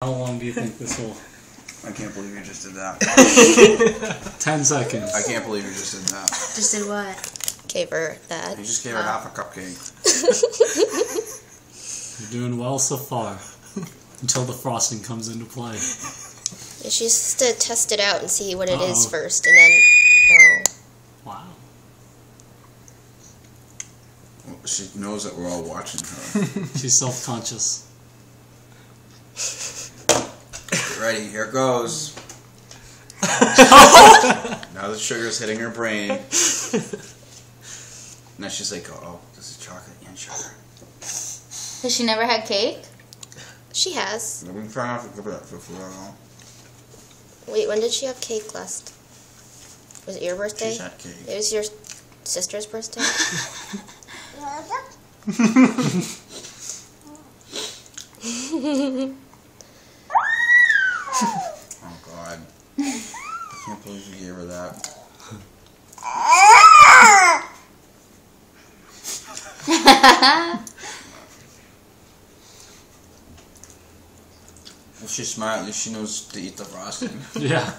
How long do you think this will? I can't believe you just did that. 10 seconds. I can't believe you just did that. Just did what? Gave her that. You just gave her half a cupcake. You're doing well so far. Until the frosting comes into play. She has to test it out and see what it is first, and then... Oh. Wow. Well, she knows that we're all watching her. She's self-conscious. Get ready, here it goes. Now the sugar's hitting her brain. Now she's like, oh, this is chocolate and sugar. Has she never had cake? She has. We've been trying out for that for a while. Wait, when did she have cake last? Was it your birthday? She's had cake. It was your sister's birthday? Oh God. I can't believe you gave her that. If she's smart, at least she knows to eat the frosting. Yeah.